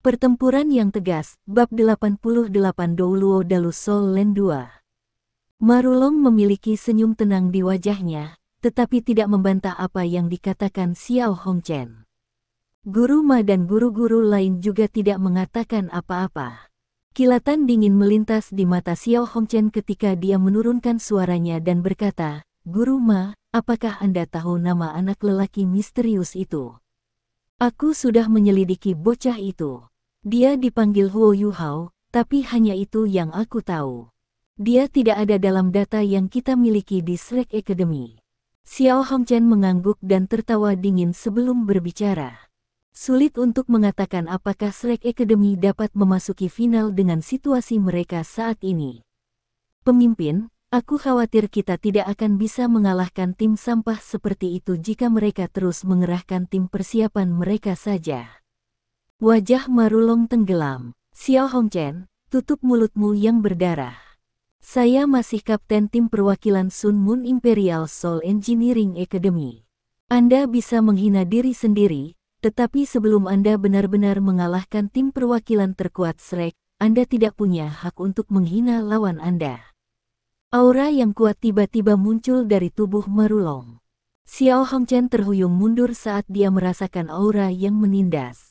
Pertempuran yang tegas, bab 88 Douluo Dalu Sol Len 2. Marulong memiliki senyum tenang di wajahnya, tetapi tidak membantah apa yang dikatakan Xiao Hongchen. Guru Ma dan guru-guru lain juga tidak mengatakan apa-apa. Kilatan dingin melintas di mata Xiao Hongchen ketika dia menurunkan suaranya dan berkata, "Guru Ma, apakah Anda tahu nama anak lelaki misterius itu? Aku sudah menyelidiki bocah itu. Dia dipanggil Huo Yuhao, tapi hanya itu yang aku tahu. Dia tidak ada dalam data yang kita miliki di Shrek Academy." Xiao Hongchen mengangguk dan tertawa dingin sebelum berbicara. Sulit untuk mengatakan apakah Shrek Academy dapat memasuki final dengan situasi mereka saat ini. Pemimpin, aku khawatir kita tidak akan bisa mengalahkan tim sampah seperti itu jika mereka terus mengerahkan tim persiapan mereka saja. Wajah Marulong tenggelam. "Xiao Hongchen, tutup mulutmu yang berdarah. Saya masih kapten tim perwakilan Sun Moon Imperial Soul Engineering Academy. Anda bisa menghina diri sendiri, tetapi sebelum Anda benar-benar mengalahkan tim perwakilan terkuat Shrek, Anda tidak punya hak untuk menghina lawan Anda." Aura yang kuat tiba-tiba muncul dari tubuh Marulong. Xiao Hongchen terhuyung mundur saat dia merasakan aura yang menindas.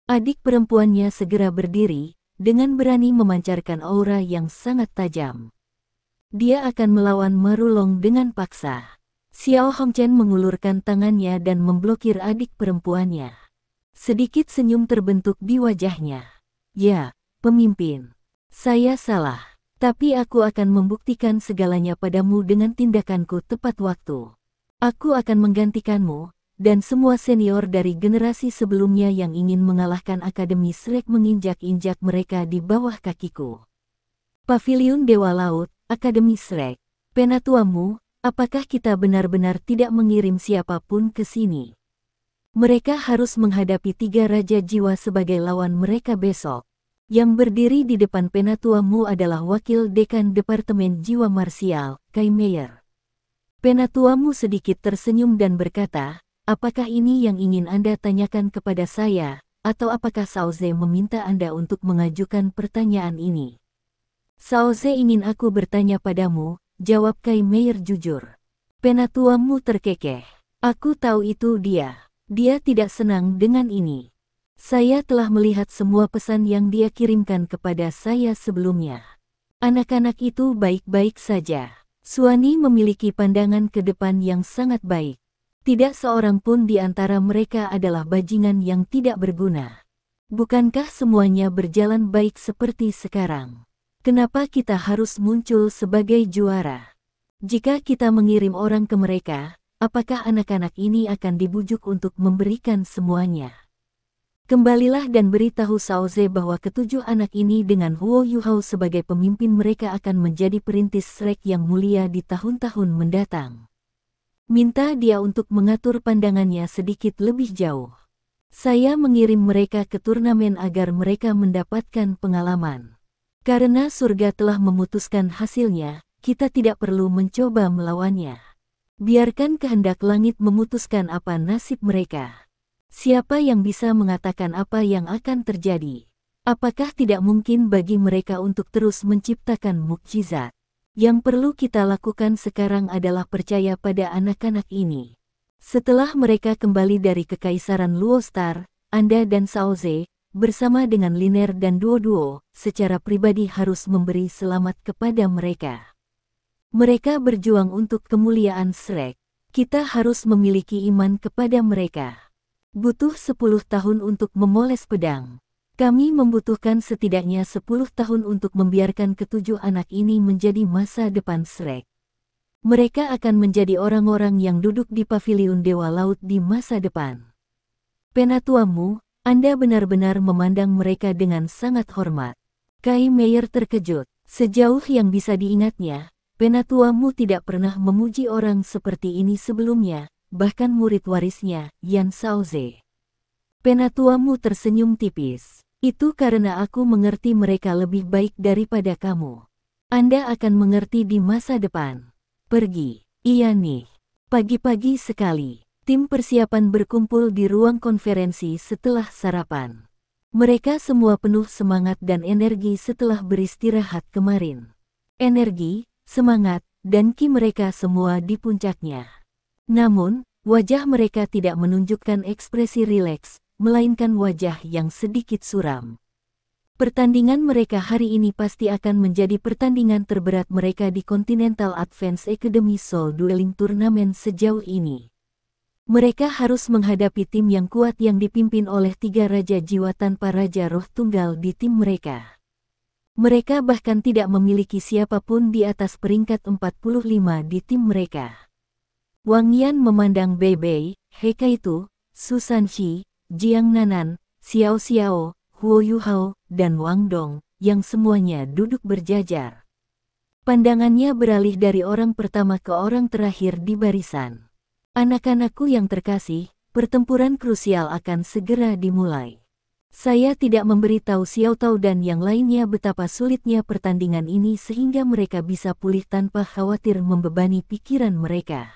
Adik perempuannya segera berdiri, dengan berani memancarkan aura yang sangat tajam. Dia akan melawan Marulong dengan paksa. Xiao Hongchen mengulurkan tangannya dan memblokir adik perempuannya. Sedikit senyum terbentuk di wajahnya. "Ya, pemimpin. Saya salah. Tapi aku akan membuktikan segalanya padamu dengan tindakanku tepat waktu. Aku akan menggantikanmu, dan semua senior dari generasi sebelumnya yang ingin mengalahkan Akademi Shrek menginjak-injak mereka di bawah kakiku." Paviliun Dewa Laut, Akademi Shrek. "Penatuamu, apakah kita benar-benar tidak mengirim siapapun ke sini? Mereka harus menghadapi 3 Raja Jiwa sebagai lawan mereka besok." Yang berdiri di depan penatuamu adalah Wakil Dekan Departemen Jiwa Marsial, Kai Meier. Penatuamu sedikit tersenyum dan berkata, "Apakah ini yang ingin Anda tanyakan kepada saya, atau apakah Saoze meminta Anda untuk mengajukan pertanyaan ini?" "Saoze ingin aku bertanya padamu," jawab Kai Meier jujur. Penatuamu terkekeh. "Aku tahu itu dia. Dia tidak senang dengan ini. Saya telah melihat semua pesan yang dia kirimkan kepada saya sebelumnya. Anak-anak itu baik-baik saja. Suani memiliki pandangan ke depan yang sangat baik. Tidak seorang pun di antara mereka adalah bajingan yang tidak berguna. Bukankah semuanya berjalan baik seperti sekarang? Kenapa kita harus muncul sebagai juara? Jika kita mengirim orang ke mereka, apakah anak-anak ini akan dibujuk untuk memberikan semuanya? Kembalilah dan beritahu Saoze bahwa ketujuh anak ini dengan Huo Yuhao sebagai pemimpin mereka akan menjadi perintis Shrek yang mulia di tahun-tahun mendatang. Minta dia untuk mengatur pandangannya sedikit lebih jauh. Saya mengirim mereka ke turnamen agar mereka mendapatkan pengalaman. Karena surga telah memutuskan hasilnya, kita tidak perlu mencoba melawannya. Biarkan kehendak langit memutuskan apa nasib mereka. Siapa yang bisa mengatakan apa yang akan terjadi? Apakah tidak mungkin bagi mereka untuk terus menciptakan mukjizat? Yang perlu kita lakukan sekarang adalah percaya pada anak-anak ini. Setelah mereka kembali dari Kekaisaran Luo Star, Anda dan Saoze, bersama dengan Liner dan Duo-Duo, secara pribadi harus memberi selamat kepada mereka. Mereka berjuang untuk kemuliaan Shrek. Kita harus memiliki iman kepada mereka. Butuh 10 tahun untuk memoles pedang. Kami membutuhkan setidaknya 10 tahun untuk membiarkan ketujuh anak ini menjadi masa depan Shrek. Mereka akan menjadi orang-orang yang duduk di Paviliun Dewa Laut di masa depan. Penatuamu, Anda benar-benar memandang mereka dengan sangat hormat. Kai Meier terkejut. Sejauh yang bisa diingatnya, penatuamu tidak pernah memuji orang seperti ini sebelumnya, bahkan murid warisnya, Yan Saoze. Penatuamu tersenyum tipis. "Itu karena aku mengerti mereka lebih baik daripada kamu. Anda akan mengerti di masa depan. Pergi." "Iya nih." Pagi-pagi sekali, tim persiapan berkumpul di ruang konferensi setelah sarapan. Mereka semua penuh semangat dan energi setelah beristirahat kemarin. Energi, semangat, dan ki mereka semua di puncaknya. Namun, wajah mereka tidak menunjukkan ekspresi rileks, melainkan wajah yang sedikit suram. Pertandingan mereka hari ini pasti akan menjadi pertandingan terberat mereka di Continental Advance Academy Soul Dueling Tournament sejauh ini. Mereka harus menghadapi tim yang kuat yang dipimpin oleh 3 raja jiwa tanpa raja roh tunggal di tim mereka. Mereka bahkan tidak memiliki siapapun di atas peringkat 45 di tim mereka. Wang Yan memandang Bei Bei, He Kaitu, Su Sanxi, Jiang Nanan, Xiao Xiao, Huo Yuhao, dan Wang Dong, yang semuanya duduk berjajar. Pandangannya beralih dari orang pertama ke orang terakhir di barisan. Anak-anakku yang terkasih, pertempuran krusial akan segera dimulai. Saya tidak memberitahu Xiao Tao dan yang lainnya betapa sulitnya pertandingan ini sehingga mereka bisa pulih tanpa khawatir membebani pikiran mereka.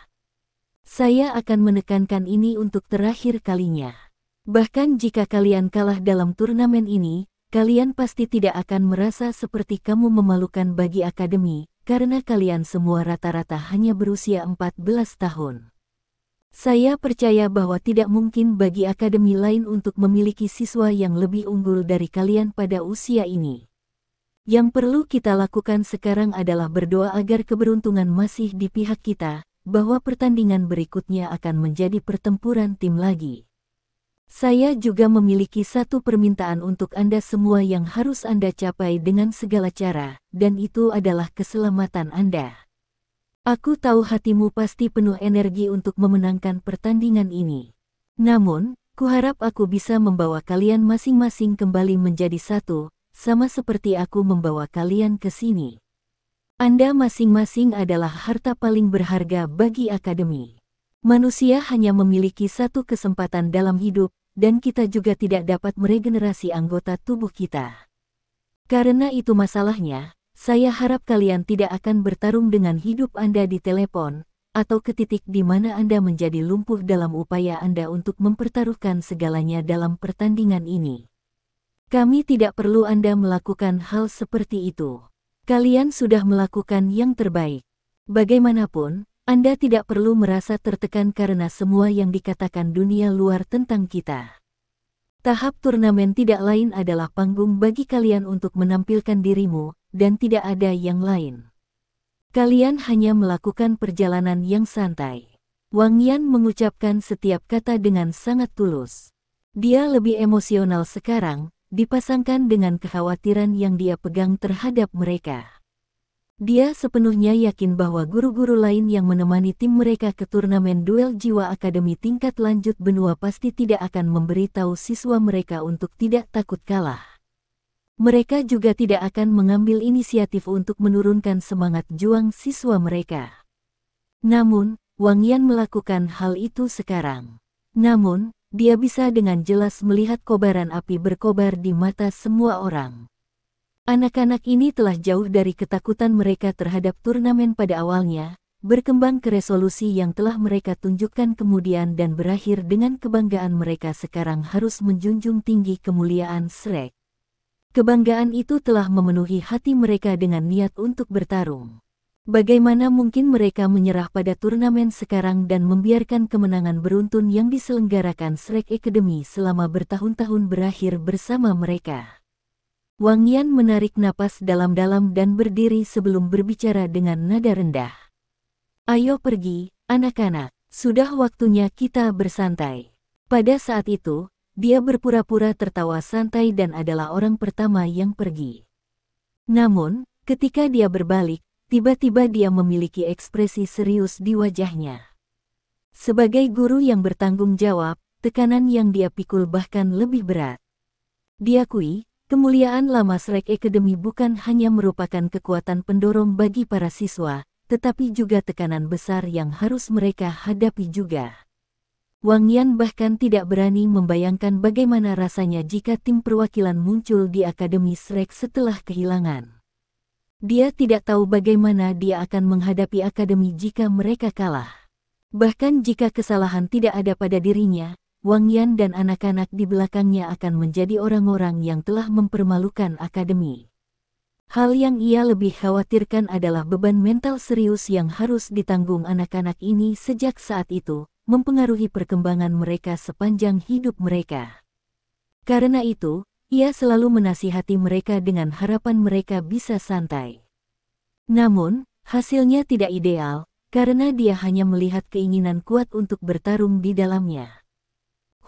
Saya akan menekankan ini untuk terakhir kalinya. Bahkan jika kalian kalah dalam turnamen ini, kalian pasti tidak akan merasa seperti kamu memalukan bagi akademi, karena kalian semua rata-rata hanya berusia 14 tahun. Saya percaya bahwa tidak mungkin bagi akademi lain untuk memiliki siswa yang lebih unggul dari kalian pada usia ini. Yang perlu kita lakukan sekarang adalah berdoa agar keberuntungan masih di pihak kita, bahwa pertandingan berikutnya akan menjadi pertempuran tim lagi. Saya juga memiliki satu permintaan untuk Anda semua yang harus Anda capai dengan segala cara, dan itu adalah keselamatan Anda. Aku tahu hatimu pasti penuh energi untuk memenangkan pertandingan ini. Namun, kuharap aku bisa membawa kalian masing-masing kembali menjadi satu, sama seperti aku membawa kalian ke sini. Anda masing-masing adalah harta paling berharga bagi akademi. Manusia hanya memiliki satu kesempatan dalam hidup, dan kita juga tidak dapat meregenerasi anggota tubuh kita. Karena itu masalahnya, saya harap kalian tidak akan bertarung dengan hidup Anda di telepon, atau ke titik di mana Anda menjadi lumpuh dalam upaya Anda untuk mempertaruhkan segalanya dalam pertandingan ini. Kami tidak perlu Anda melakukan hal seperti itu. Kalian sudah melakukan yang terbaik. Bagaimanapun, Anda tidak perlu merasa tertekan karena semua yang dikatakan dunia luar tentang kita. Tahap turnamen tidak lain adalah panggung bagi kalian untuk menampilkan dirimu, dan tidak ada yang lain. Kalian hanya melakukan perjalanan yang santai. Wang Yan mengucapkan setiap kata dengan sangat tulus. Dia lebih emosional sekarang, dipasangkan dengan kekhawatiran yang dia pegang terhadap mereka. Dia sepenuhnya yakin bahwa guru-guru lain yang menemani tim mereka ke turnamen duel jiwa akademi tingkat lanjut benua pasti tidak akan memberitahu siswa mereka untuk tidak takut kalah. Mereka juga tidak akan mengambil inisiatif untuk menurunkan semangat juang siswa mereka. Namun, Wang Yan melakukan hal itu sekarang. Namun, dia bisa dengan jelas melihat kobaran api berkobar di mata semua orang. Anak-anak ini telah jauh dari ketakutan mereka terhadap turnamen pada awalnya, berkembang ke resolusi yang telah mereka tunjukkan kemudian dan berakhir dengan kebanggaan mereka sekarang harus menjunjung tinggi kemuliaan Shrek. Kebanggaan itu telah memenuhi hati mereka dengan niat untuk bertarung. Bagaimana mungkin mereka menyerah pada turnamen sekarang dan membiarkan kemenangan beruntun yang diselenggarakan Shrek Academy selama bertahun-tahun berakhir bersama mereka? Wang Yan menarik napas dalam-dalam dan berdiri sebelum berbicara dengan nada rendah. Ayo pergi, anak-anak, sudah waktunya kita bersantai. Pada saat itu, dia berpura-pura tertawa santai dan adalah orang pertama yang pergi. Namun, ketika dia berbalik, tiba-tiba dia memiliki ekspresi serius di wajahnya. Sebagai guru yang bertanggung jawab, tekanan yang dia pikul bahkan lebih berat. Diakui, kemuliaan lama Shrek Academy bukan hanya merupakan kekuatan pendorong bagi para siswa, tetapi juga tekanan besar yang harus mereka hadapi juga. Wang Yan bahkan tidak berani membayangkan bagaimana rasanya jika tim perwakilan muncul di Akademi Shrek setelah kehilangan. Dia tidak tahu bagaimana dia akan menghadapi Akademi jika mereka kalah. Bahkan jika kesalahan tidak ada pada dirinya, Wang Yan dan anak-anak di belakangnya akan menjadi orang-orang yang telah mempermalukan akademi. Hal yang ia lebih khawatirkan adalah beban mental serius yang harus ditanggung anak-anak ini sejak saat itu, mempengaruhi perkembangan mereka sepanjang hidup mereka. Karena itu, ia selalu menasihati mereka dengan harapan mereka bisa santai. Namun, hasilnya tidak ideal, karena dia hanya melihat keinginan kuat untuk bertarung di dalamnya.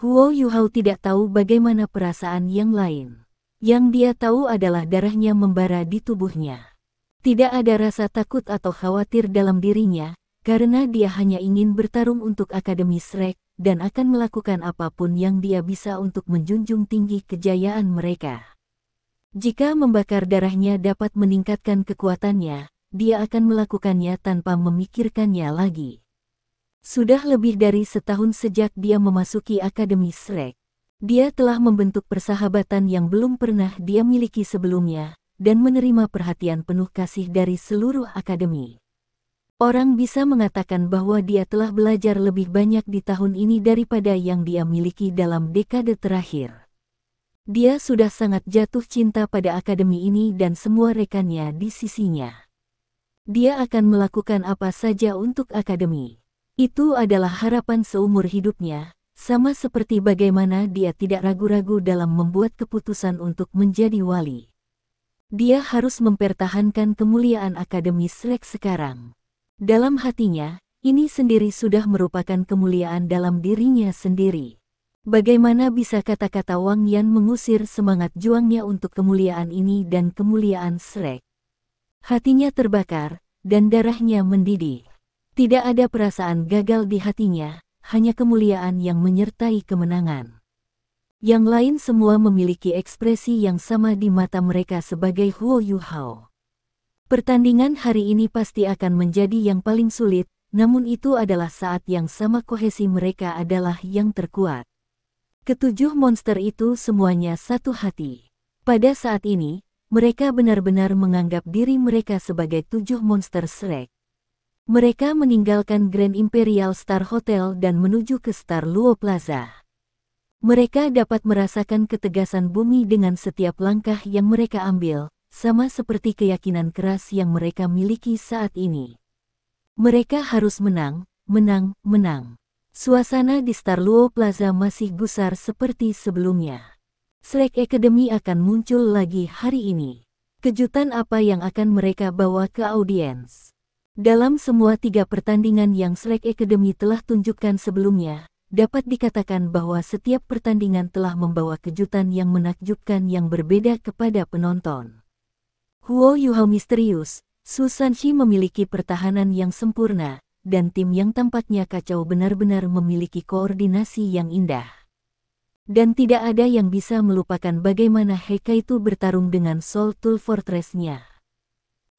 Huo Yuhao tidak tahu bagaimana perasaan yang lain. Yang dia tahu adalah darahnya membara di tubuhnya. Tidak ada rasa takut atau khawatir dalam dirinya, karena dia hanya ingin bertarung untuk Akademi Shrek, dan akan melakukan apapun yang dia bisa untuk menjunjung tinggi kejayaan mereka. Jika membakar darahnya dapat meningkatkan kekuatannya, dia akan melakukannya tanpa memikirkannya lagi. Sudah lebih dari setahun sejak dia memasuki Akademi Shrek. Dia telah membentuk persahabatan yang belum pernah dia miliki sebelumnya, dan menerima perhatian penuh kasih dari seluruh akademi. Orang bisa mengatakan bahwa dia telah belajar lebih banyak di tahun ini daripada yang dia miliki dalam dekade terakhir. Dia sudah sangat jatuh cinta pada akademi ini dan semua rekannya di sisinya. Dia akan melakukan apa saja untuk akademi. Itu adalah harapan seumur hidupnya, sama seperti bagaimana dia tidak ragu-ragu dalam membuat keputusan untuk menjadi wali. Dia harus mempertahankan kemuliaan Akademi Shrek sekarang. Dalam hatinya, ini sendiri sudah merupakan kemuliaan dalam dirinya sendiri. Bagaimana bisa kata-kata Wang Yan mengusir semangat juangnya untuk kemuliaan ini dan kemuliaan Shrek? Hatinya terbakar, dan darahnya mendidih. Tidak ada perasaan gagal di hatinya, hanya kemuliaan yang menyertai kemenangan. Yang lain semua memiliki ekspresi yang sama di mata mereka sebagai Huo Yuhao. Pertandingan hari ini pasti akan menjadi yang paling sulit, namun itu adalah saat yang sama kohesi mereka adalah yang terkuat. Ketujuh monster itu semuanya satu hati. Pada saat ini, mereka benar-benar menganggap diri mereka sebagai tujuh monster Shrek. Mereka meninggalkan Grand Imperial Star Hotel dan menuju ke Star Luo Plaza. Mereka dapat merasakan ketegasan bumi dengan setiap langkah yang mereka ambil, sama seperti keyakinan keras yang mereka miliki saat ini. Mereka harus menang, menang, menang. Suasana di Star Luo Plaza masih gusar seperti sebelumnya. Shrek Academy akan muncul lagi hari ini. Kejutan apa yang akan mereka bawa ke audiens? Dalam semua 3 pertandingan yang Shrek Academy telah tunjukkan sebelumnya, dapat dikatakan bahwa setiap pertandingan telah membawa kejutan yang menakjubkan yang berbeda kepada penonton. Huo Yuhao misterius, Su Sanxi memiliki pertahanan yang sempurna, dan tim yang tampaknya kacau benar-benar memiliki koordinasi yang indah. Dan tidak ada yang bisa melupakan bagaimana Hekaitu bertarung dengan Soul Tool Fortress-nya.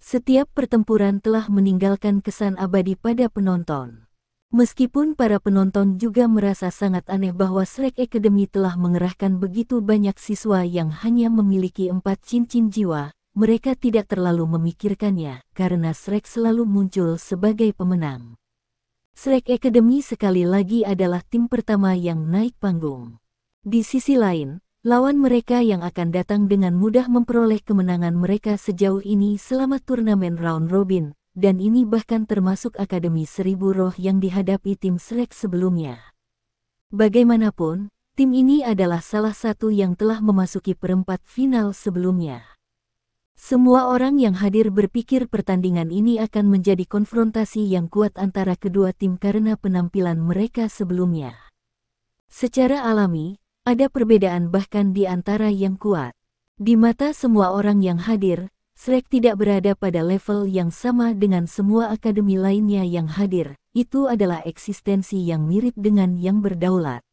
Setiap pertempuran telah meninggalkan kesan abadi pada penonton. Meskipun para penonton juga merasa sangat aneh bahwa Shrek Academy telah mengerahkan begitu banyak siswa yang hanya memiliki 4 cincin jiwa, mereka tidak terlalu memikirkannya, karena Shrek selalu muncul sebagai pemenang. Shrek Academy sekali lagi adalah tim pertama yang naik panggung. Di sisi lain, lawan mereka yang akan datang dengan mudah memperoleh kemenangan mereka sejauh ini selama turnamen round robin, dan ini bahkan termasuk Akademi Seribu Roh yang dihadapi tim Shrek sebelumnya. Bagaimanapun, tim ini adalah salah satu yang telah memasuki perempat final sebelumnya. Semua orang yang hadir berpikir pertandingan ini akan menjadi konfrontasi yang kuat antara kedua tim karena penampilan mereka sebelumnya. Secara alami, ada perbedaan bahkan di antara yang kuat. Di mata semua orang yang hadir, Shrek tidak berada pada level yang sama dengan semua akademi lainnya yang hadir. Itu adalah eksistensi yang mirip dengan yang berdaulat.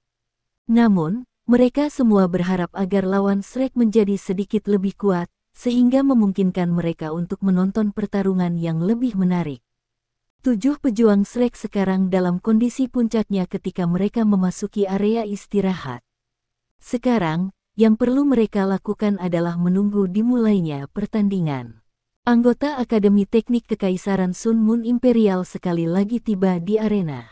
Namun, mereka semua berharap agar lawan Shrek menjadi sedikit lebih kuat, sehingga memungkinkan mereka untuk menonton pertarungan yang lebih menarik. 7 pejuang Shrek sekarang dalam kondisi puncaknya ketika mereka memasuki area istirahat. Sekarang, yang perlu mereka lakukan adalah menunggu dimulainya pertandingan. Anggota Akademi Teknik Kekaisaran Sun Moon Imperial sekali lagi tiba di arena.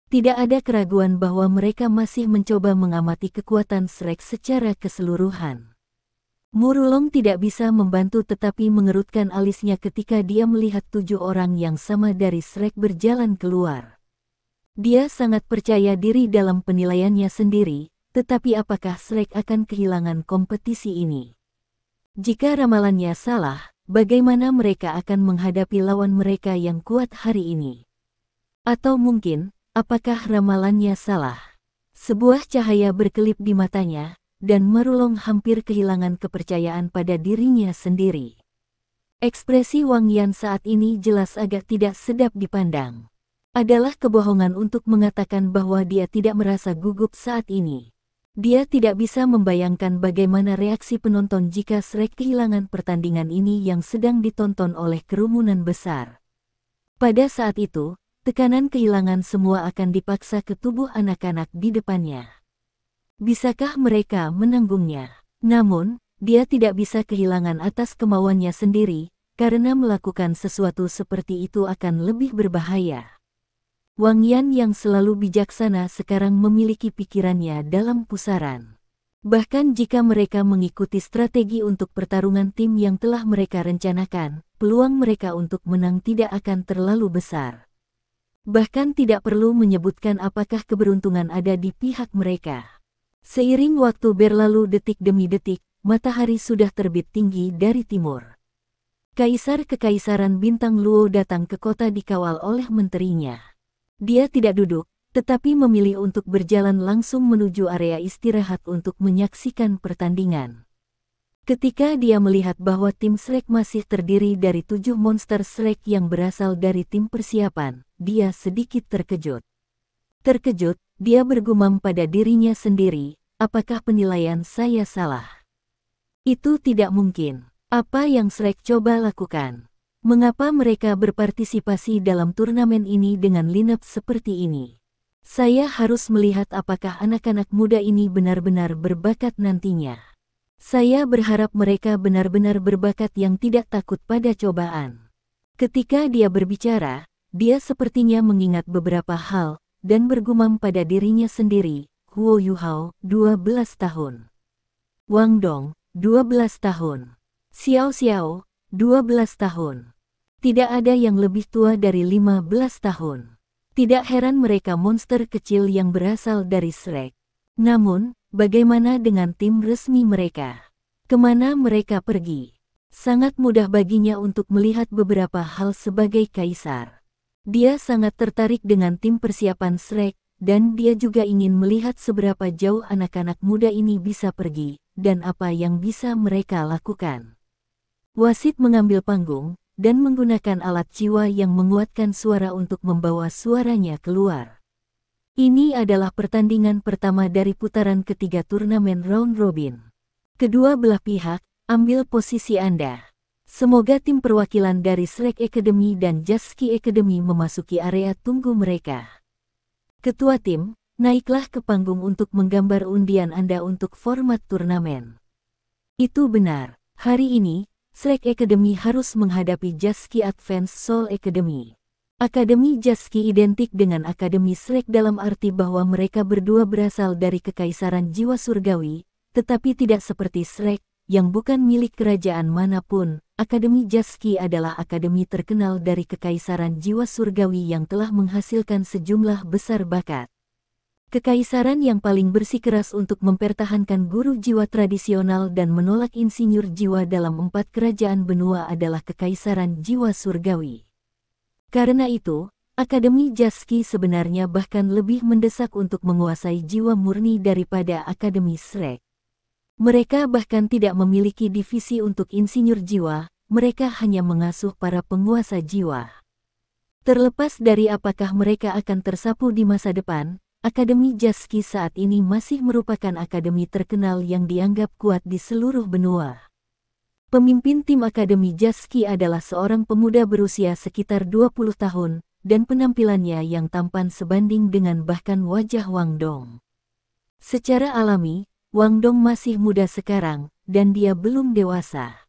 Tidak ada keraguan bahwa mereka masih mencoba mengamati kekuatan Shrek secara keseluruhan. Murulong tidak bisa membantu tetapi mengerutkan alisnya ketika dia melihat 7 orang yang sama dari Shrek berjalan keluar. Dia sangat percaya diri dalam penilaiannya sendiri, tetapi apakah Shrek akan kehilangan kompetisi ini? Jika ramalannya salah, bagaimana mereka akan menghadapi lawan mereka yang kuat hari ini? Atau mungkin, apakah ramalannya salah? Sebuah cahaya berkelip di matanya, dan Marulong hampir kehilangan kepercayaan pada dirinya sendiri. Ekspresi Wang Yan saat ini jelas agak tidak sedap dipandang. Adalah kebohongan untuk mengatakan bahwa dia tidak merasa gugup saat ini. Dia tidak bisa membayangkan bagaimana reaksi penonton jika Shrek kehilangan pertandingan ini yang sedang ditonton oleh kerumunan besar. Pada saat itu, tekanan kehilangan semua akan dipaksa ke tubuh anak-anak di depannya. Bisakah mereka menanggungnya? Namun, dia tidak bisa kehilangan atas kemauannya sendiri, karena melakukan sesuatu seperti itu akan lebih berbahaya. Wang Yan yang selalu bijaksana sekarang memiliki pikirannya dalam pusaran. Bahkan jika mereka mengikuti strategi untuk pertarungan tim yang telah mereka rencanakan, peluang mereka untuk menang tidak akan terlalu besar. Bahkan tidak perlu menyebutkan apakah keberuntungan ada di pihak mereka. Seiring waktu berlalu detik demi detik, matahari sudah terbit tinggi dari timur. Kaisar Kekaisaran Bintang Luo datang ke kota dikawal oleh menterinya. Dia tidak duduk, tetapi memilih untuk berjalan langsung menuju area istirahat untuk menyaksikan pertandingan. Ketika dia melihat bahwa tim Shrek masih terdiri dari 7 monster Shrek yang berasal dari tim persiapan, dia sedikit terkejut. Terkejut, dia bergumam pada dirinya sendiri, apakah penilaian saya salah? Itu tidak mungkin. Apa yang Shrek coba lakukan? Mengapa mereka berpartisipasi dalam turnamen ini dengan lineup seperti ini? Saya harus melihat apakah anak-anak muda ini benar-benar berbakat nantinya. Saya berharap mereka benar-benar berbakat yang tidak takut pada cobaan. Ketika dia berbicara, dia sepertinya mengingat beberapa hal, dan bergumam pada dirinya sendiri, Huo Yuhao, 12 tahun. Wang Dong, 12 tahun. Xiao Xiao, 12 tahun. Tidak ada yang lebih tua dari 15 tahun. Tidak heran mereka monster kecil yang berasal dari Shrek. Namun, bagaimana dengan tim resmi mereka? Kemana mereka pergi? Sangat mudah baginya untuk melihat beberapa hal sebagai kaisar. Dia sangat tertarik dengan tim persiapan Shrek, dan dia juga ingin melihat seberapa jauh anak-anak muda ini bisa pergi, dan apa yang bisa mereka lakukan. Wasit mengambil panggung, dan menggunakan alat jiwa yang menguatkan suara untuk membawa suaranya keluar. Ini adalah pertandingan pertama dari putaran ketiga turnamen round robin. Kedua belah pihak, ambil posisi Anda. Semoga tim perwakilan dari Shrek Academy dan Jasky Academy memasuki area tunggu mereka. Ketua tim, naiklah ke panggung untuk menggambar undian Anda untuk format turnamen. Itu benar, hari ini, Shrek Academy harus menghadapi Jasky Advance Soul Academy. Akademi Jasky identik dengan Akademi Shrek dalam arti bahwa mereka berdua berasal dari Kekaisaran Jiwa Surgawi, tetapi tidak seperti Shrek, yang bukan milik kerajaan manapun. Akademi Jasky adalah akademi terkenal dari Kekaisaran Jiwa Surgawi yang telah menghasilkan sejumlah besar bakat. Kekaisaran yang paling bersikeras untuk mempertahankan guru jiwa tradisional dan menolak insinyur jiwa dalam 4 kerajaan benua adalah Kekaisaran Jiwa Surgawi. Karena itu, Akademi Jasky sebenarnya bahkan lebih mendesak untuk menguasai jiwa murni daripada Akademi Shrek. Mereka bahkan tidak memiliki divisi untuk insinyur jiwa, mereka hanya mengasuh para penguasa jiwa. Terlepas dari apakah mereka akan tersapu di masa depan, Akademi Jasky saat ini masih merupakan akademi terkenal yang dianggap kuat di seluruh benua. Pemimpin tim Akademi Jasky adalah seorang pemuda berusia sekitar 20 tahun, dan penampilannya yang tampan sebanding dengan bahkan wajah Wang Dong. Secara alami, Wang Dong masih muda sekarang, dan dia belum dewasa.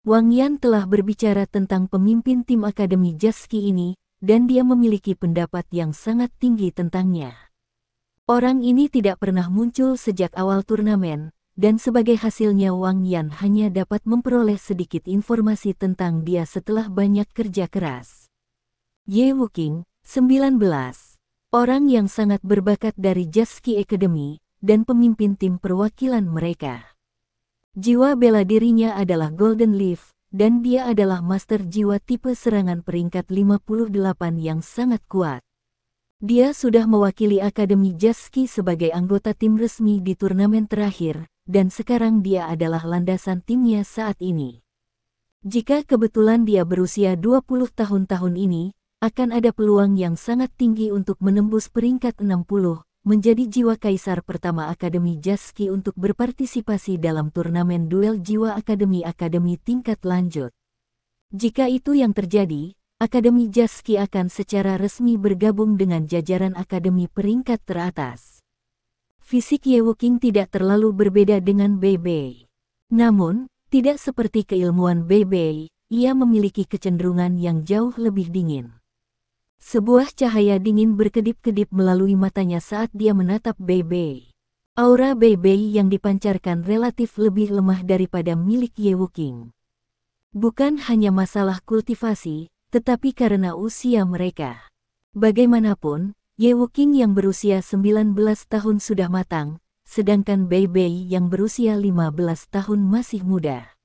Wang Yan telah berbicara tentang pemimpin tim Akademi Jasky ini, dan dia memiliki pendapat yang sangat tinggi tentangnya. Orang ini tidak pernah muncul sejak awal turnamen, dan sebagai hasilnya Wang Yan hanya dapat memperoleh sedikit informasi tentang dia setelah banyak kerja keras. Ye Wuqing, 19. Orang yang sangat berbakat dari Jasky Academy, dan pemimpin tim perwakilan mereka. Jiwa bela dirinya adalah Golden Leaf, dan dia adalah master jiwa tipe serangan peringkat 58 yang sangat kuat. Dia sudah mewakili Akademi Jasky sebagai anggota tim resmi di turnamen terakhir, dan sekarang dia adalah landasan timnya saat ini. Jika kebetulan dia berusia 20 tahun ini, akan ada peluang yang sangat tinggi untuk menembus peringkat 60, menjadi jiwa kaisar pertama Akademi Jasky untuk berpartisipasi dalam turnamen duel jiwa akademi tingkat lanjut. Jika itu yang terjadi, Akademi Jasky akan secara resmi bergabung dengan jajaran akademi peringkat teratas. Fisik Ye Wuqing tidak terlalu berbeda dengan Bei Bei. Namun, tidak seperti keilmuan Bei Bei, ia memiliki kecenderungan yang jauh lebih dingin. Sebuah cahaya dingin berkedip-kedip melalui matanya saat dia menatap Bei Bei. Aura Bei Bei yang dipancarkan relatif lebih lemah daripada milik Ye Wuqing. Bukan hanya masalah kultivasi, tetapi karena usia mereka. Bagaimanapun, Ye Wuqing yang berusia 19 tahun sudah matang, sedangkan Bei Bei yang berusia 15 tahun masih muda.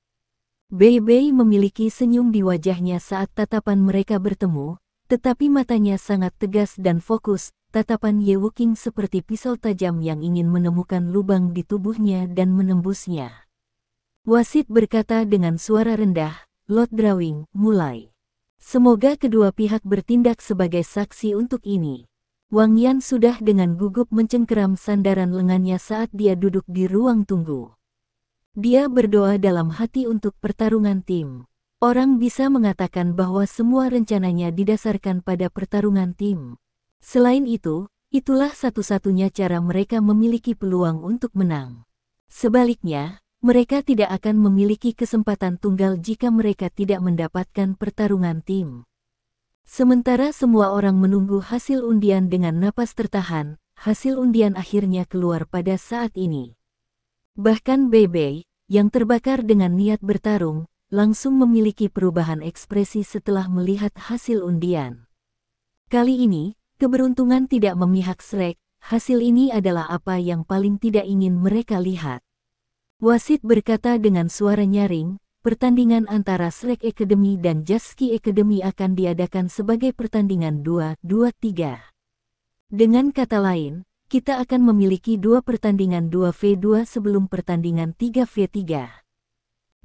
Bei Bei memiliki senyum di wajahnya saat tatapan mereka bertemu, tetapi matanya sangat tegas dan fokus. Tatapan Ye Wuqing seperti pisau tajam yang ingin menemukan lubang di tubuhnya dan menembusnya. Wasit berkata dengan suara rendah, "Lord Drawing, mulai." Semoga kedua pihak bertindak sebagai saksi untuk ini. Wang Yan sudah dengan gugup mencengkeram sandaran lengannya saat dia duduk di ruang tunggu. Dia berdoa dalam hati untuk pertarungan tim. Orang bisa mengatakan bahwa semua rencananya didasarkan pada pertarungan tim. Selain itu, itulah satu-satunya cara mereka memiliki peluang untuk menang. Sebaliknya, mereka tidak akan memiliki kesempatan tunggal jika mereka tidak mendapatkan pertarungan tim. Sementara semua orang menunggu hasil undian dengan napas tertahan, hasil undian akhirnya keluar pada saat ini. Bahkan Bei Bei, yang terbakar dengan niat bertarung, langsung memiliki perubahan ekspresi setelah melihat hasil undian. Kali ini, keberuntungan tidak memihak Shrek, hasil ini adalah apa yang paling tidak ingin mereka lihat. Wasit berkata dengan suara nyaring, pertandingan antara Shrek Academy dan Jasky Academy akan diadakan sebagai pertandingan 2-2-3. Dengan kata lain, kita akan memiliki dua pertandingan 2v2 sebelum pertandingan 3v3.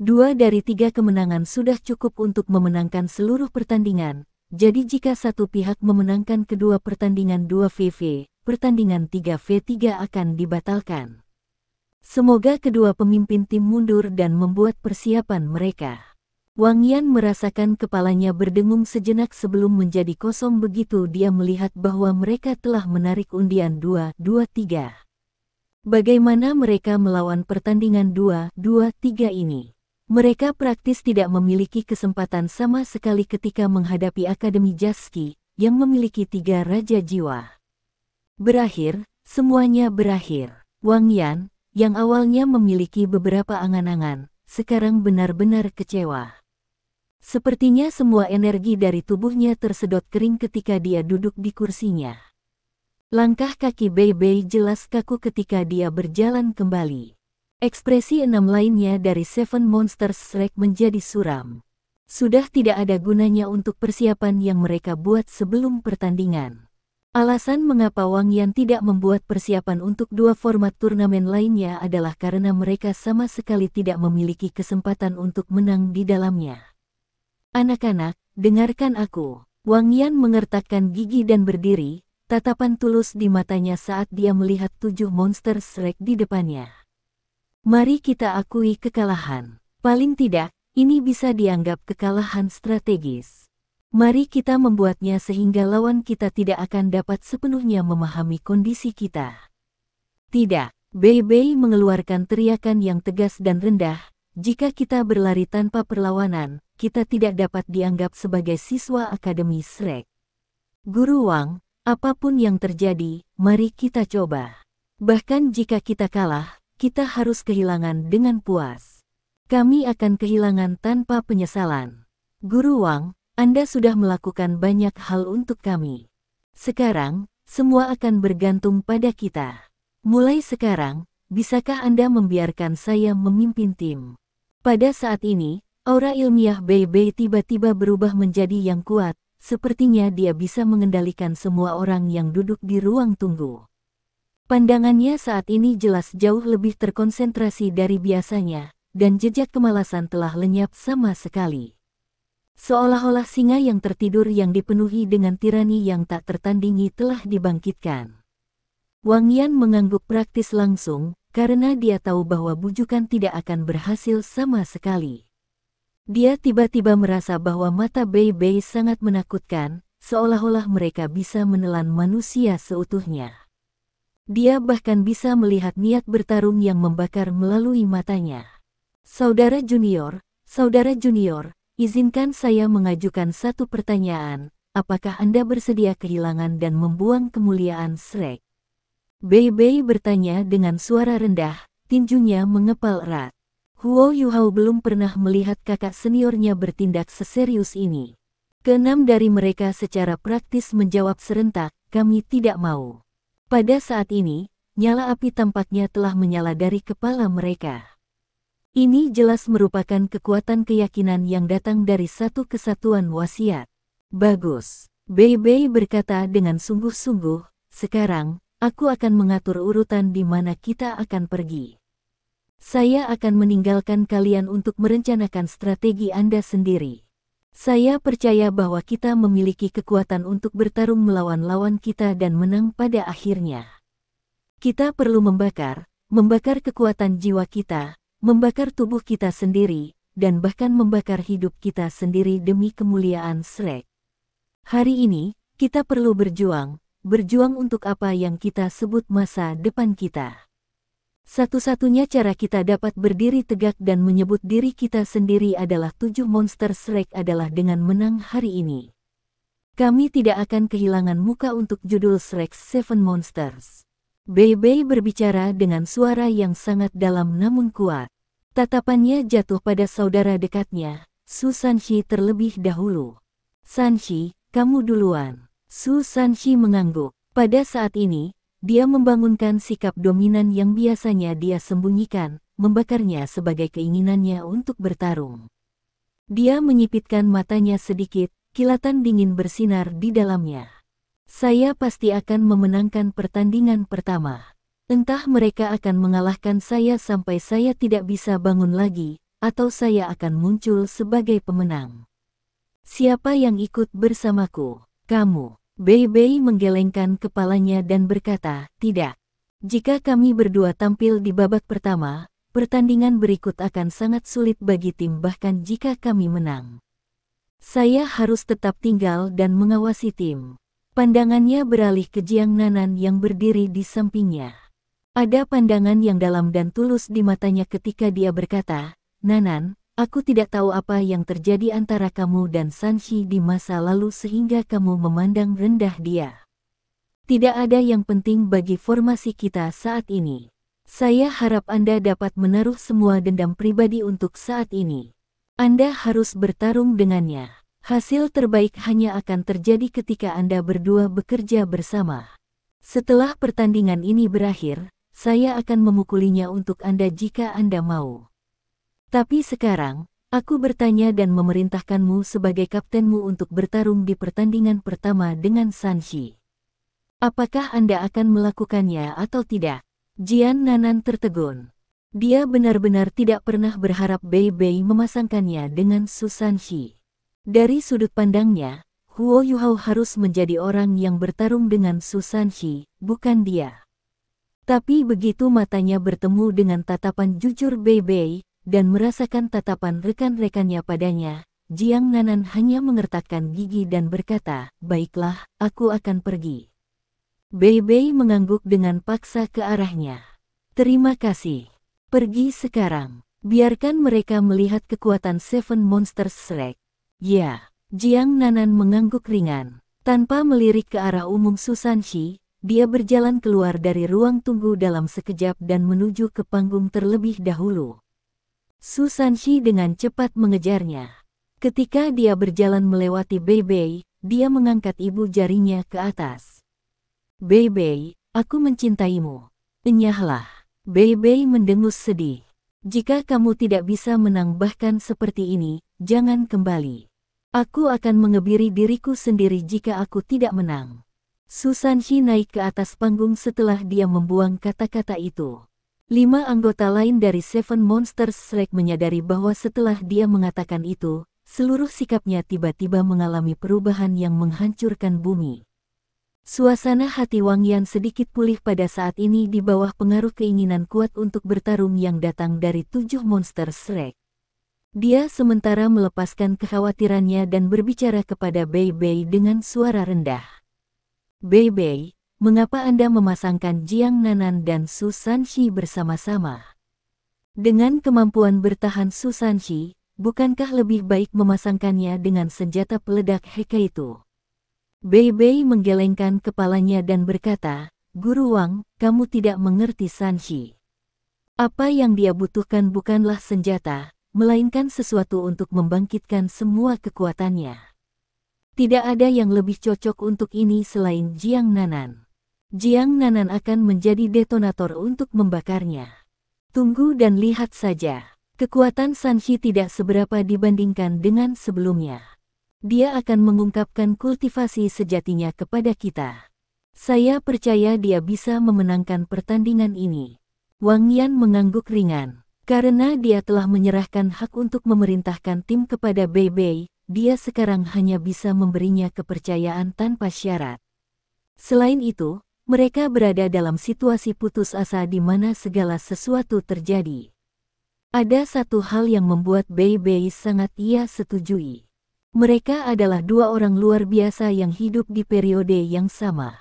2 dari 3 kemenangan sudah cukup untuk memenangkan seluruh pertandingan, jadi jika satu pihak memenangkan kedua pertandingan 2v2, pertandingan 3v3 akan dibatalkan. Semoga kedua pemimpin tim mundur dan membuat persiapan mereka. Wang Yan merasakan kepalanya berdengung sejenak sebelum menjadi kosong begitu dia melihat bahwa mereka telah menarik undian 2-2-3. Bagaimana mereka melawan pertandingan 2-2-3 ini? Mereka praktis tidak memiliki kesempatan sama sekali ketika menghadapi Akademi Jasky, yang memiliki 3 raja jiwa. Berakhir, semuanya berakhir. Wang Yan, yang awalnya memiliki beberapa angan-angan, sekarang benar-benar kecewa. Sepertinya semua energi dari tubuhnya tersedot kering ketika dia duduk di kursinya. Langkah kaki Bei Bei jelas kaku ketika dia berjalan kembali. Ekspresi 6 lainnya dari Seven Monsters Shrek menjadi suram. Sudah tidak ada gunanya untuk persiapan yang mereka buat sebelum pertandingan. Alasan mengapa Wang Yan tidak membuat persiapan untuk 2 format turnamen lainnya adalah karena mereka sama sekali tidak memiliki kesempatan untuk menang di dalamnya. Anak-anak, dengarkan aku. Wang Yan mengertakkan gigi dan berdiri, tatapan tulus di matanya saat dia melihat 7 monster Shrek di depannya. Mari kita akui kekalahan. Paling tidak, ini bisa dianggap kekalahan strategis. Mari kita membuatnya sehingga lawan kita tidak akan dapat sepenuhnya memahami kondisi kita. Tidak, Bei Bei mengeluarkan teriakan yang tegas dan rendah. Jika kita berlari tanpa perlawanan, kita tidak dapat dianggap sebagai siswa Akademi Shrek. Guru Wang, apapun yang terjadi, mari kita coba. Bahkan jika kita kalah, kita harus kehilangan dengan puas. Kami akan kehilangan tanpa penyesalan. Guru Wang, Anda sudah melakukan banyak hal untuk kami. Sekarang, semua akan bergantung pada kita. Mulai sekarang, bisakah Anda membiarkan saya memimpin tim? Pada saat ini, aura ilmiah Bei Bei tiba-tiba berubah menjadi yang kuat, sepertinya dia bisa mengendalikan semua orang yang duduk di ruang tunggu. Pandangannya saat ini jelas jauh lebih terkonsentrasi dari biasanya, dan jejak kemalasan telah lenyap sama sekali. Seolah-olah singa yang tertidur yang dipenuhi dengan tirani yang tak tertandingi telah dibangkitkan. Wang Yan mengangguk praktis langsung, karena dia tahu bahwa bujukan tidak akan berhasil sama sekali. Dia tiba-tiba merasa bahwa mata Bei Bei sangat menakutkan, seolah-olah mereka bisa menelan manusia seutuhnya. Dia bahkan bisa melihat niat bertarung yang membakar melalui matanya. Saudara junior, izinkan saya mengajukan satu pertanyaan, apakah Anda bersedia kehilangan dan membuang kemuliaan Shrek? Bei Bei bertanya dengan suara rendah, tinjunya mengepal erat. Huo Yuhao belum pernah melihat kakak seniornya bertindak seserius ini. Keenam dari mereka secara praktis menjawab serentak, kami tidak mau. Pada saat ini, nyala api tampaknya telah menyala dari kepala mereka. Ini jelas merupakan kekuatan keyakinan yang datang dari satu kesatuan wasiat. Bagus, Bei Bei berkata dengan sungguh-sungguh, sekarang, aku akan mengatur urutan di mana kita akan pergi. Saya akan meninggalkan kalian untuk merencanakan strategi Anda sendiri. Saya percaya bahwa kita memiliki kekuatan untuk bertarung melawan lawan kita dan menang pada akhirnya. Kita perlu membakar kekuatan jiwa kita, membakar tubuh kita sendiri, dan bahkan membakar hidup kita sendiri demi kemuliaan Shrek. Hari ini, kita perlu berjuang untuk apa yang kita sebut masa depan kita. Satu-satunya cara kita dapat berdiri tegak dan menyebut diri kita sendiri adalah 7 monster Shrek adalah dengan menang hari ini. Kami tidak akan kehilangan muka untuk judul Shrek's 7 Monsters. Bei Bei berbicara dengan suara yang sangat dalam namun kuat. Tatapannya jatuh pada saudara dekatnya, Su Sanxi terlebih dahulu. Sanxi, kamu duluan. Su Sanxi mengangguk. Pada saat ini, dia membangunkan sikap dominan yang biasanya dia sembunyikan, membakarnya sebagai keinginannya untuk bertarung. Dia menyipitkan matanya sedikit, kilatan dingin bersinar di dalamnya. Saya pasti akan memenangkan pertandingan pertama. Entah mereka akan mengalahkan saya sampai saya tidak bisa bangun lagi, atau saya akan muncul sebagai pemenang. Siapa yang ikut bersamaku? Kamu. Bei Bei menggelengkan kepalanya dan berkata, tidak. Jika kami berdua tampil di babak pertama, pertandingan berikut akan sangat sulit bagi tim bahkan jika kami menang. Saya harus tetap tinggal dan mengawasi tim. Pandangannya beralih ke Jiang Nanan yang berdiri di sampingnya. Ada pandangan yang dalam dan tulus di matanya ketika dia berkata, Nanan, aku tidak tahu apa yang terjadi antara kamu dan Sanxi di masa lalu sehingga kamu memandang rendah dia. Tidak ada yang penting bagi formasi kita saat ini. Saya harap Anda dapat menaruh semua dendam pribadi untuk saat ini. Anda harus bertarung dengannya. Hasil terbaik hanya akan terjadi ketika Anda berdua bekerja bersama. Setelah pertandingan ini berakhir, saya akan memukulinya untuk Anda jika Anda mau. Tapi sekarang, aku bertanya dan memerintahkanmu sebagai kaptenmu untuk bertarung di pertandingan pertama dengan Sanxi. Apakah Anda akan melakukannya atau tidak? Jian Nanan tertegun. Dia benar-benar tidak pernah berharap Bei Bei memasangkannya dengan Su Sanxi. Dari sudut pandangnya, Huo Yuhao harus menjadi orang yang bertarung dengan Su Sanxi, bukan dia. Tapi begitu matanya bertemu dengan tatapan jujur Bei Bei, dan merasakan tatapan rekan-rekannya padanya, Jiang Nanan hanya mengertakkan gigi dan berkata, baiklah, aku akan pergi. Bei Bei mengangguk dengan paksa ke arahnya. Terima kasih. Pergi sekarang. Biarkan mereka melihat kekuatan 7 Monsters Shrek. Ya, Jiang Nanan mengangguk ringan. Tanpa melirik ke arah umum Susanshi, dia berjalan keluar dari ruang tunggu dalam sekejap dan menuju ke panggung terlebih dahulu. Susanshi dengan cepat mengejarnya. Ketika dia berjalan melewati Beibei, dia mengangkat ibu jarinya ke atas. Beibei, aku mencintaimu. Enyahlah. Beibei mendengus sedih. Jika kamu tidak bisa menang bahkan seperti ini, jangan kembali. Aku akan mengebiri diriku sendiri jika aku tidak menang. Susanshi naik ke atas panggung setelah dia membuang kata-kata itu. 5 anggota lain dari Seven Monsters Shrek menyadari bahwa setelah dia mengatakan itu, seluruh sikapnya tiba-tiba mengalami perubahan yang menghancurkan bumi. Suasana hati Wang Yan sedikit pulih pada saat ini di bawah pengaruh keinginan kuat untuk bertarung yang datang dari 7 monster Shrek. Dia sementara melepaskan kekhawatirannya dan berbicara kepada Beibei dengan suara rendah. Beibei, mengapa Anda memasangkan Jiang Nanan dan Susanshi bersama-sama? Dengan kemampuan bertahan Susanshi, bukankah lebih baik memasangkannya dengan senjata peledak Heka itu? Beibei menggelengkan kepalanya dan berkata, Guru Wang, kamu tidak mengerti Sanshi. Apa yang dia butuhkan bukanlah senjata, melainkan sesuatu untuk membangkitkan semua kekuatannya. Tidak ada yang lebih cocok untuk ini selain Jiang Nanan. Jiang Nanan akan menjadi detonator untuk membakarnya. Tunggu dan lihat saja. Kekuatan Sanshi tidak seberapa dibandingkan dengan sebelumnya. Dia akan mengungkapkan kultivasi sejatinya kepada kita. Saya percaya dia bisa memenangkan pertandingan ini. Wang Yan mengangguk ringan. Karena dia telah menyerahkan hak untuk memerintahkan tim kepada Beibei, dia sekarang hanya bisa memberinya kepercayaan tanpa syarat. Selain itu, mereka berada dalam situasi putus asa di mana segala sesuatu terjadi. Ada satu hal yang membuat Beibei sangat ia setujui. Mereka adalah 2 orang luar biasa yang hidup di periode yang sama.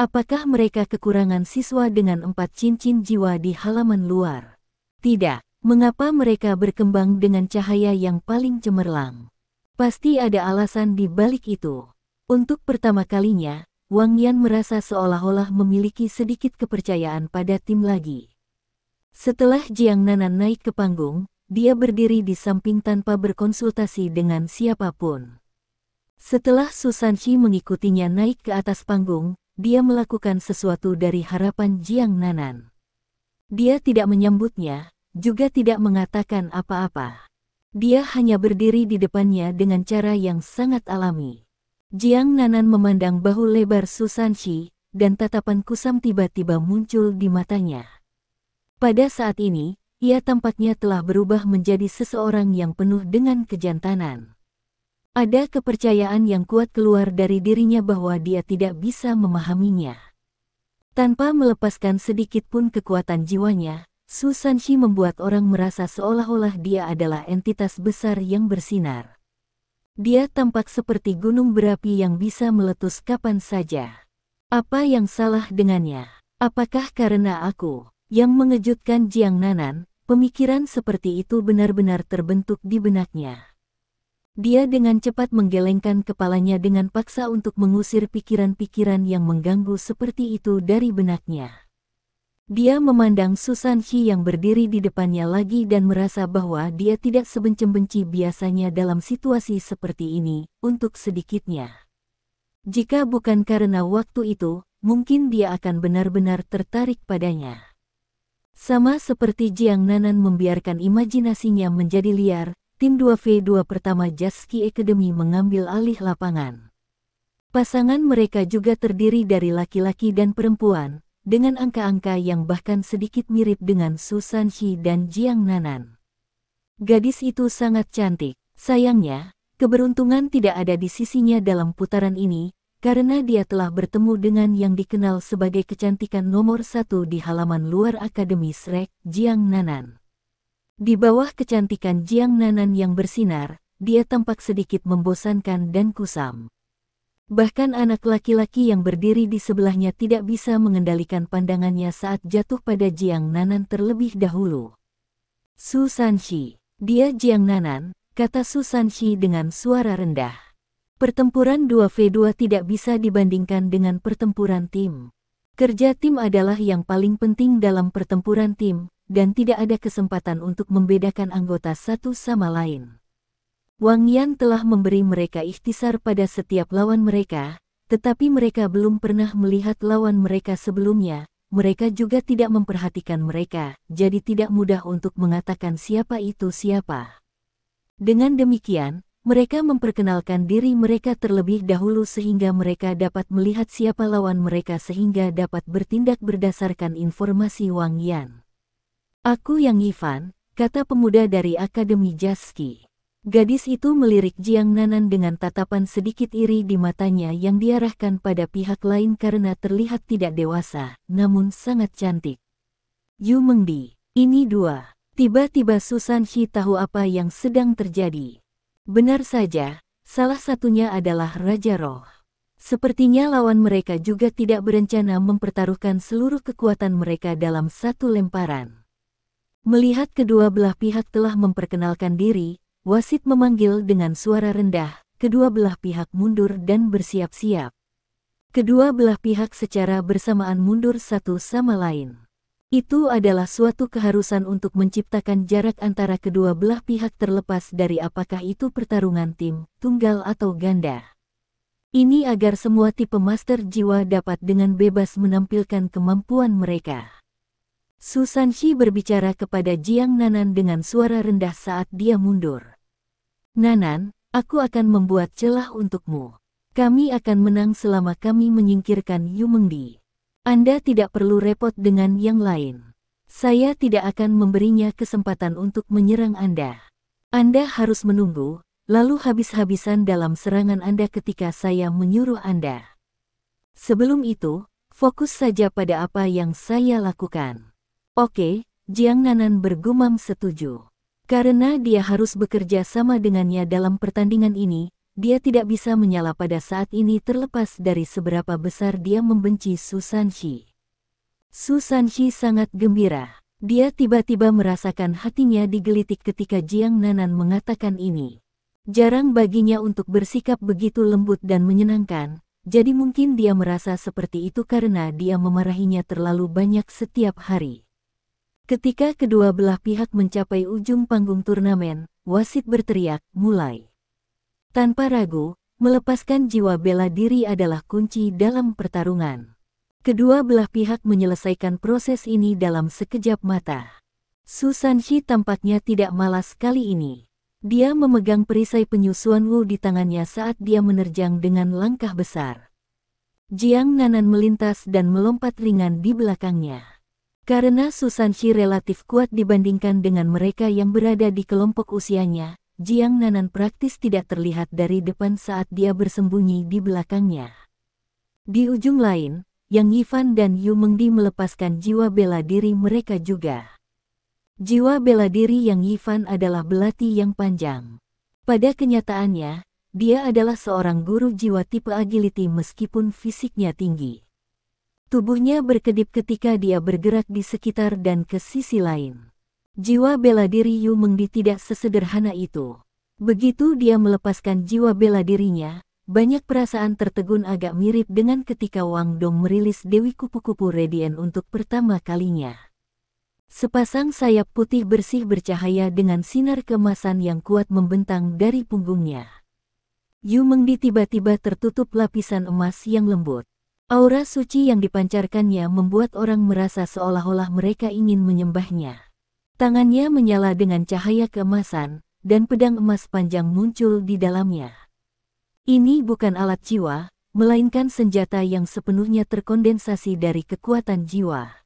Apakah mereka kekurangan siswa dengan 4 cincin jiwa di halaman luar? Tidak. Mengapa mereka berkembang dengan cahaya yang paling cemerlang? Pasti ada alasan di balik itu. Untuk pertama kalinya, Wang Yan merasa seolah-olah memiliki sedikit kepercayaan pada tim lagi. Setelah Jiang Nanan naik ke panggung, dia berdiri di samping tanpa berkonsultasi dengan siapapun. Setelah Susanshi mengikutinya naik ke atas panggung, dia melakukan sesuatu dari harapan Jiang Nanan. Dia tidak menyambutnya, juga tidak mengatakan apa-apa. Dia hanya berdiri di depannya dengan cara yang sangat alami. Jiang Nanan memandang bahu lebar Susanshi, dan tatapan kusam tiba-tiba muncul di matanya. Pada saat ini, ia tampaknya telah berubah menjadi seseorang yang penuh dengan kejantanan. Ada kepercayaan yang kuat keluar dari dirinya bahwa dia tidak bisa memahaminya. Tanpa melepaskan sedikit pun kekuatan jiwanya, Susanshi membuat orang merasa seolah-olah dia adalah entitas besar yang bersinar. Dia tampak seperti gunung berapi yang bisa meletus kapan saja. Apa yang salah dengannya? Apakah karena aku? Yang mengejutkan Jiang Nanan, pemikiran seperti itu benar-benar terbentuk di benaknya. Dia dengan cepat menggelengkan kepalanya dengan paksa untuk mengusir pikiran-pikiran yang mengganggu seperti itu dari benaknya. Dia memandang Susanshi yang berdiri di depannya lagi dan merasa bahwa dia tidak sebenci-benci biasanya dalam situasi seperti ini, untuk sedikitnya. Jika bukan karena waktu itu, mungkin dia akan benar-benar tertarik padanya. Sama seperti Jiang Nanan membiarkan imajinasinya menjadi liar, tim 2v2 pertama Jaski Academy mengambil alih lapangan. Pasangan mereka juga terdiri dari laki-laki dan perempuan, dengan angka-angka yang bahkan sedikit mirip dengan Susanshi dan Jiang Nanan. Gadis itu sangat cantik. Sayangnya, keberuntungan tidak ada di sisinya dalam putaran ini, karena dia telah bertemu dengan yang dikenal sebagai kecantikan nomor 1 di halaman luar Akademi Shrek, Jiang Nanan. Di bawah kecantikan Jiang Nanan yang bersinar, dia tampak sedikit membosankan dan kusam. Bahkan anak laki-laki yang berdiri di sebelahnya tidak bisa mengendalikan pandangannya saat jatuh pada Jiang Nanan terlebih dahulu. Susanshi, dia Jiang Nanan, kata Susanshi dengan suara rendah. Pertempuran 2v2 tidak bisa dibandingkan dengan pertempuran tim. Kerja tim adalah yang paling penting dalam pertempuran tim, dan tidak ada kesempatan untuk membedakan anggota satu sama lain. Wang Yan telah memberi mereka ikhtisar pada setiap lawan mereka, tetapi mereka belum pernah melihat lawan mereka sebelumnya. Mereka juga tidak memperhatikan mereka, jadi tidak mudah untuk mengatakan siapa itu siapa. Dengan demikian, mereka memperkenalkan diri mereka terlebih dahulu sehingga mereka dapat melihat siapa lawan mereka sehingga dapat bertindak berdasarkan informasi Wang Yan. Aku yang Ivan, kata pemuda dari Akademi Jaski. Gadis itu melirik Jiang Nanan dengan tatapan sedikit iri di matanya yang diarahkan pada pihak lain karena terlihat tidak dewasa, namun sangat cantik. Yu Mengdi, ini dua. Tiba-tiba Susan Shi tahu apa yang sedang terjadi. Benar saja, salah satunya adalah Raja Roh. Sepertinya lawan mereka juga tidak berencana mempertaruhkan seluruh kekuatan mereka dalam satu lemparan. Melihat kedua belah pihak telah memperkenalkan diri, wasit memanggil dengan suara rendah, kedua belah pihak mundur dan bersiap-siap. Kedua belah pihak secara bersamaan mundur satu sama lain. Itu adalah suatu keharusan untuk menciptakan jarak antara kedua belah pihak terlepas dari apakah itu pertarungan tim, tunggal atau ganda. Ini agar semua tipe master jiwa dapat dengan bebas menampilkan kemampuan mereka. Susan Shi berbicara kepada Jiang Nanan dengan suara rendah saat dia mundur. Nanan, aku akan membuat celah untukmu. Kami akan menang selama kami menyingkirkan Yu Mengdi. Anda tidak perlu repot dengan yang lain. Saya tidak akan memberinya kesempatan untuk menyerang Anda. Anda harus menunggu, lalu habis-habisan dalam serangan Anda ketika saya menyuruh Anda. Sebelum itu, fokus saja pada apa yang saya lakukan. Oke, Jiang Nanan bergumam setuju. Karena dia harus bekerja sama dengannya dalam pertandingan ini, dia tidak bisa menyala pada saat ini terlepas dari seberapa besar dia membenci Susan Shi. Susan Shi sangat gembira. Dia tiba-tiba merasakan hatinya digelitik ketika Jiang Nanan mengatakan ini. Jarang baginya untuk bersikap begitu lembut dan menyenangkan, jadi mungkin dia merasa seperti itu karena dia memarahinya terlalu banyak setiap hari. Ketika kedua belah pihak mencapai ujung panggung turnamen, wasit berteriak, mulai. Tanpa ragu, melepaskan jiwa bela diri adalah kunci dalam pertarungan. Kedua belah pihak menyelesaikan proses ini dalam sekejap mata. Susan Shi tampaknya tidak malas kali ini. Dia memegang perisai penyusuan Wu di tangannya saat dia menerjang dengan langkah besar. Jiang Nanan melintas dan melompat ringan di belakangnya. Karena Susan Shi relatif kuat dibandingkan dengan mereka yang berada di kelompok usianya, Jiang Nanan praktis tidak terlihat dari depan saat dia bersembunyi di belakangnya. Di ujung lain, Yang Yifan dan Yu Mengdi melepaskan jiwa bela diri mereka juga. Jiwa bela diri Yang Yifan adalah belati yang panjang. Pada kenyataannya, dia adalah seorang guru jiwa tipe agility meskipun fisiknya tinggi. Tubuhnya berkedip ketika dia bergerak di sekitar dan ke sisi lain. Jiwa bela diri Yu Mengdi tidak sesederhana itu. Begitu dia melepaskan jiwa bela dirinya, banyak perasaan tertegun agak mirip dengan ketika Wang Dong merilis Dewi Kupu-Kupu Radiant untuk pertama kalinya. Sepasang sayap putih bersih bercahaya dengan sinar keemasan yang kuat membentang dari punggungnya. Yu Mengdi tiba-tiba tertutup lapisan emas yang lembut. Aura suci yang dipancarkannya membuat orang merasa seolah-olah mereka ingin menyembahnya. Tangannya menyala dengan cahaya keemasan, dan pedang emas panjang muncul di dalamnya. Ini bukan alat jiwa, melainkan senjata yang sepenuhnya terkondensasi dari kekuatan jiwa.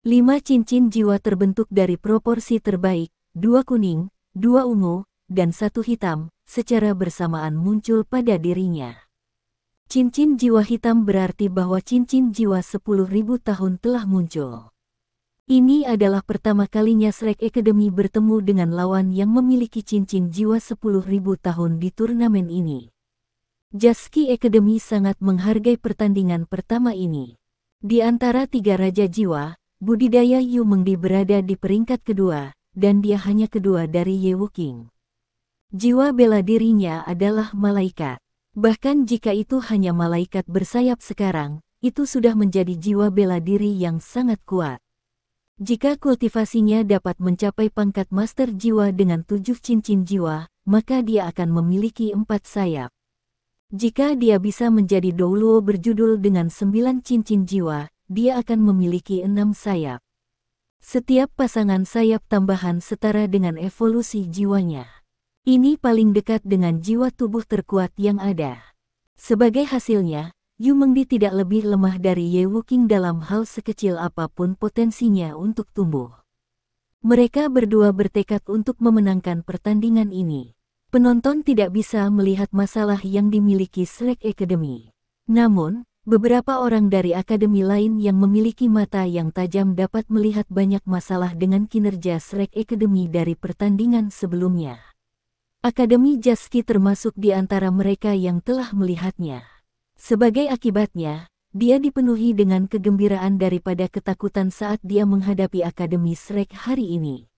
5 cincin jiwa terbentuk dari proporsi terbaik, 2 kuning, 2 ungu, dan 1 hitam, secara bersamaan muncul pada dirinya. Cincin jiwa hitam berarti bahwa cincin jiwa 10.000 tahun telah muncul. Ini adalah pertama kalinya Shrek Academy bertemu dengan lawan yang memiliki cincin jiwa 10.000 tahun di turnamen ini. Jaski Academy sangat menghargai pertandingan pertama ini. Di antara 3 raja jiwa, budidaya Yu Mengdi berada di peringkat kedua, dan dia hanya kedua dari Ye Wuking. Jiwa bela dirinya adalah malaikat. Bahkan jika itu hanya malaikat bersayap sekarang, itu sudah menjadi jiwa bela diri yang sangat kuat. Jika kultivasinya dapat mencapai pangkat master jiwa dengan 7 cincin jiwa, maka dia akan memiliki 4 sayap. Jika dia bisa menjadi Douluo berjudul dengan 9 cincin jiwa, dia akan memiliki 6 sayap. Setiap pasangan sayap tambahan setara dengan evolusi jiwanya. Ini paling dekat dengan jiwa tubuh terkuat yang ada. Sebagai hasilnya, Yu Mengdi tidak lebih lemah dari Ye Wuqing dalam hal sekecil apapun potensinya untuk tumbuh. Mereka berdua bertekad untuk memenangkan pertandingan ini. Penonton tidak bisa melihat masalah yang dimiliki Shrek Academy. Namun, beberapa orang dari akademi lain yang memiliki mata yang tajam dapat melihat banyak masalah dengan kinerja Shrek Academy dari pertandingan sebelumnya. Akademi Jasky termasuk di antara mereka yang telah melihatnya. Sebagai akibatnya, dia dipenuhi dengan kegembiraan daripada ketakutan saat dia menghadapi Akademi Shrek hari ini.